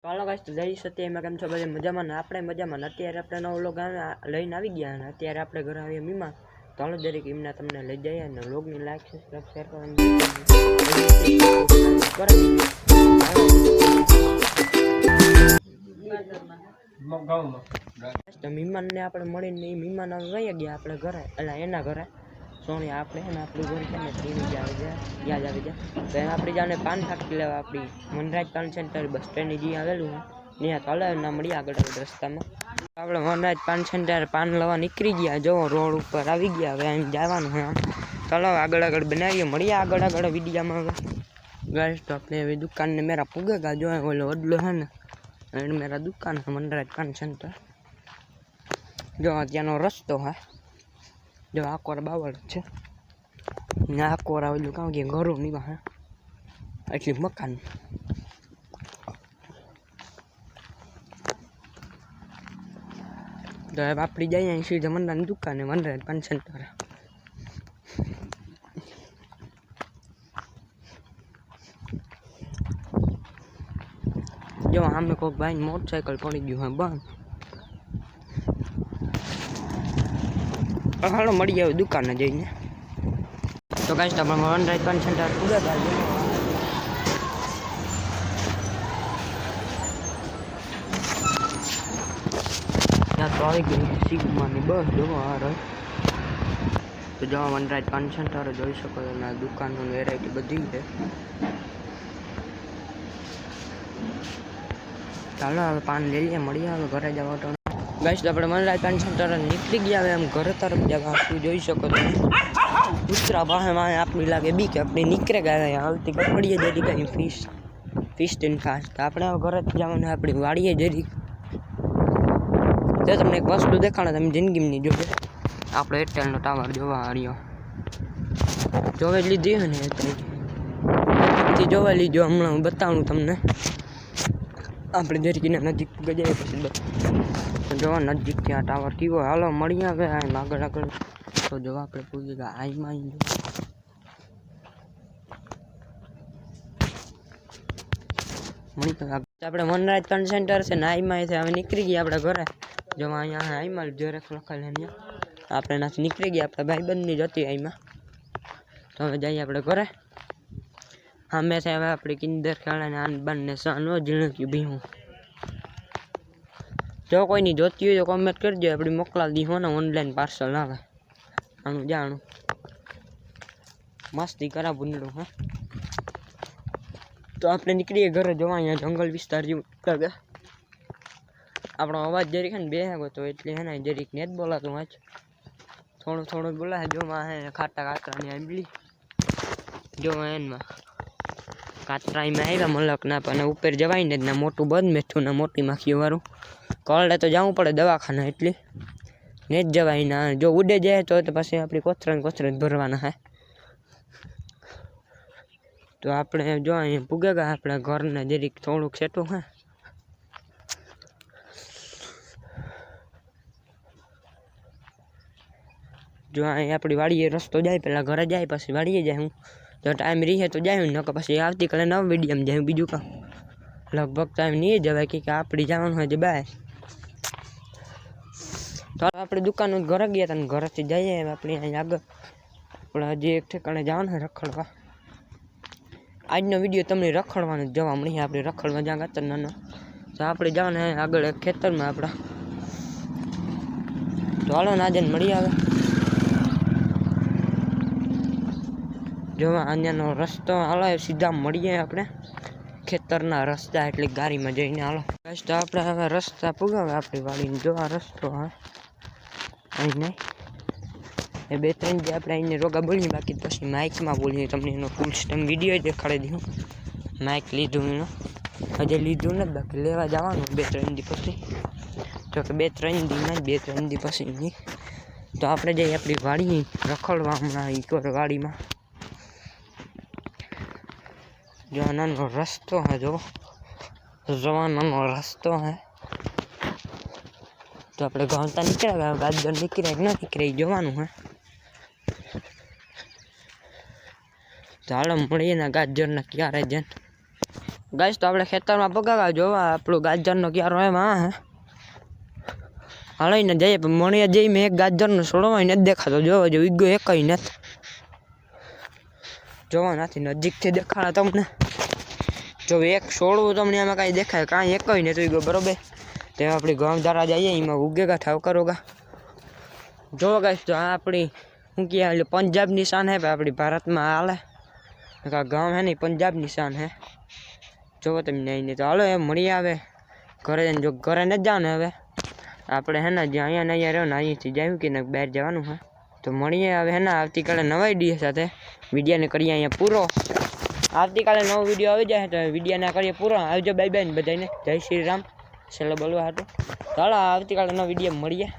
હાલો guys તો જઈ સત્ય એમાં કેમ છો બધા મજામાં ને આપણે મજામાં ને અત્યારે આપણે નવો વ્લોગ લઈને આવી ગયા અને અત્યારે આપણે ઘરે આવીએ મીમાં તો હાલો દરેક એમના તમને લઈ જઈએ અને વ્લોગની લાઈક સબસ્ક્રાઇબ શેર કરવાનું તો મીમાનને આપણે મળીને મીમાન વહી ગયા આપણે ઘરે એટલે એના ઘરે સોની આપણે ને આપણું ઘર છે ને તેની યાદ આવી જાય તો આપણી જાને પાન ફાકી લેવા આપણી વનરાજ પાન સેન્ટર બસ સ્ટેન્ડની જે આવેલું ત્યાં તો હલે ના મળી આગળ રસ્તામાં આપણે વનરાજ પાન સેન્ટર પાન લેવા નીકળી ગયા જો રોડ ઉપર આવી ગયા હવે એમ જવાનું હોય ચાલો આગળ બનાવીએ મળીએ આગળ વિડીયામાં હવે ગાઈસ તો આપણે હવે દુકાનને મેરા પૂગેગા જો ઓલો વડલો છે ને એન્ડ મેરા દુકાન है वनराज पान सेंटर जो ત્યાંનો રસ્તો હે જો આકોર બાવળ છે ને આકોર આવેલું કાં કે ઘરો ની બહાર એટલી મકાન તો આપણી જઈએ સીધા મંડાની દુકાને વનરાજ પાન સેન્ટર જો આમે કોઈક ભાઈ મોટરસાઇકલ પડી ગયું હે બંધ હાલો મળી આવે દુકાને જઈને તો ગાઈસ તો આપણે વનરાજ પાન સેન્ટર પૂરા થાય ત્યાં તો આવી ગઈ સિગ્માની બસ જોવા આ રહી તો જવા વનરાજ પાન સેન્ટર જોઈ શકો છો અને દુકાનની વેરાયટી બધી છે ચાલો હવે પાન લઈ લઈએ મળીએ હવે ઘરે જવા તો ગાઈસ તો આપણે વનરાજ પાન સેન્ટર નીકળી ગયા હવે એમ ઘર તરફ જવા શું જોઈ શકો છો કૂતરા પાસે આપણી લાગે બી કે આપણે નીકળે ગયા હાલતી પડીએ જરી કઈ ફીસ ટીન ફાસ્ટ આપણે હવે ઘરે જવાનું આપણી વાડીએ જરી તો તમને એક વસ્તુ દેખાડે તમે જિંદગીની જોડે આપણે એરટેલનો ટાવર જોવા આવ્યો જોવે લીધી હોય ને એટલે જોવા લીધો હમણાં હું બતાવું તમને આપણે જરીકીના નજીક ગજાય પછી જોવા નજીક ત્યાં ટાવર કેવો હાલો મળી આવે આગળ તો જોવા આપણે પૂછી ગયા આઈમાં આપણે વનરાજ પાન સેન્ટર છે ને આઈમાં હવે નીકળી ગયા આપણે ઘરે જોવા અહીંયા આઈમાં જરાક લખાયેલ અહીંયા આપણે નાથી નીકળી ગયા આપણે ભાઈબંધની જ હતી આઈમાં તો હવે જઈએ આપણે ઘરે અમે છે હવે આપણે કિંદર ખેલાને આન બાનને સાનો ઝીણક્યું ભીહું જો કોઈની જોતી હોય તો કોમેન્ટ કરજો આપણે મોકલાવી દીધો ને ઓનલાઈન પાર્સલ આવે આનું જાણું મસ્તી કરા ભૂંડળું હા તો આપણે નીકળીએ ઘરે જોવા અહીંયા જંગલ વિસ્તાર જેવું લાગે આપણો અવાજ જરીક ને બે તો એટલે હે ને જરીક ને જ બોલાતું વાંચ થોડું બોલાય જોવા હે કાતરાની આંબલી જોવા એનમાં કાતરાઈમાં આવ્યા મલક ના પણ ઉપર જવાય ને ના મોટું બંધ મેઠું ના મોટી માખીઓ વાળું કળે તો જવું પડે દવાખાના એટલે ને જ જવાય ના જો ઉડે જાય તો પછી આપણી કોથરન ભરવાના હે તો આપણે જો અહીંયા પૂગે ગયા આપણા ઘરને જરીક થોડુંક સેટું હે જો અહીં આપણી વાડીએ રસ્તો જાય પહેલાં ઘરે જાય પછી વાડીએ જાય હું તો ટાઈમ રહે તો જાય નકર પછી આવતીકાલે નવ મીડિયમ જાય બીજું કામ લગભગ ટાઈમ નહીં જવાય કે આપણી જવાનું હોય છે બાય તો આપણે દુકાન ઘરે ગયા હતા ને ઘરેથી જઈએ આપણે અહીં આગળ આપણે હજી એક ઠેકાણે જવાનું હોય રખડવા આજનો વિડીયો તમને રખડવાનો જ જોવા મળી આપણે રખડવા જ્યાં ગાતર નાનો તો આપણે જવાનું હોય આગળ એક ખેતરમાં આપણા તો હાલો ને આજે મળી આવે જોવા અહીંયાનો રસ્તો હાલો સીધા મળીએ આપણે ખેતરના રસ્તા એટલે ગાડીમાં જઈને હાલો તો આપણે હવે રસ્તા પુગાવે આપણી વાડીને જો આ રસ્તો હા અહીં નહીં એ બે ત્રણ જે આપણે અહીંને રોગા બોલીએ બાકી પછી માઇકમાં બોલીએ તમને એનો ફૂલ સ્ટેમ વિડીયો દેખાડી દઉં માઇક લીધું એનો હજી લીધું નથી બાકી લેવા જવાનું બે ત્રણ દી પછી તો કે બે ત્રણ દી પછી નહીં તો આપણે જઈએ આપણી વાડી રખડવા હમણાં ઇકોર વાડીમાં જો નાનો રસ્તો હે જો જવાનો રસ્તો હે તો આપણે ગામતા નીકળ્યા ગાજર નીકળે કે ન નીકળે જોવાનું હે તો હાલો મળીએ ને ગાજરના ક્યારે જન ગાઈસ તો આપણે ખેતરમાં પગાવા જોવા આપણું ગાજરનો ક્યારો એમાં હે હાલઈને જઈએ પણ મણીએ જઈ મેં એક ગાજરનો છોડવાય નથી દેખાતો જોવા જો ઈગો એકય નથી જોવા નથી નજીકથી દેખાડા તમને જો એક છોડવું તમને આમાં કાંઈ દેખાય કાંઈ એકય નથી ઈગો બરોબર તે આપણી ગામધારા જઈએ એમાં ઉગેગા ઠાવ કરોગા જો ગાઈસ તો આ આપણી શું કહે પંજાબની શાન હે આપણી ભારતમાં હાલે ગામ હે નહીં પંજાબની શાન હે જોવો તમને અહીં તો હાલો એમ મળી આવે ઘરે જઈને જો ઘરે નથી જાવ ને હવે આપણે હે ને જ્યાં અહીંયા ને અહીંયા રહ્યો ને અહીંથી જાય કે ને બહાર જવાનું હે તો મળીએ હવે હે ને આવતીકાલે નવા વિડીયો સાથે વિડીયોને કરીએ અહીંયા પૂરો આવતીકાલે નવો વિડીયો આવી જાય તો વિડીયોને કરીએ પૂરો આવજો બાય બાય ને બધાને જય શ્રી રામ છેલ્લે બોલવા હતું ચાલો આવતીકાલે નવો વિડીયો મળીએ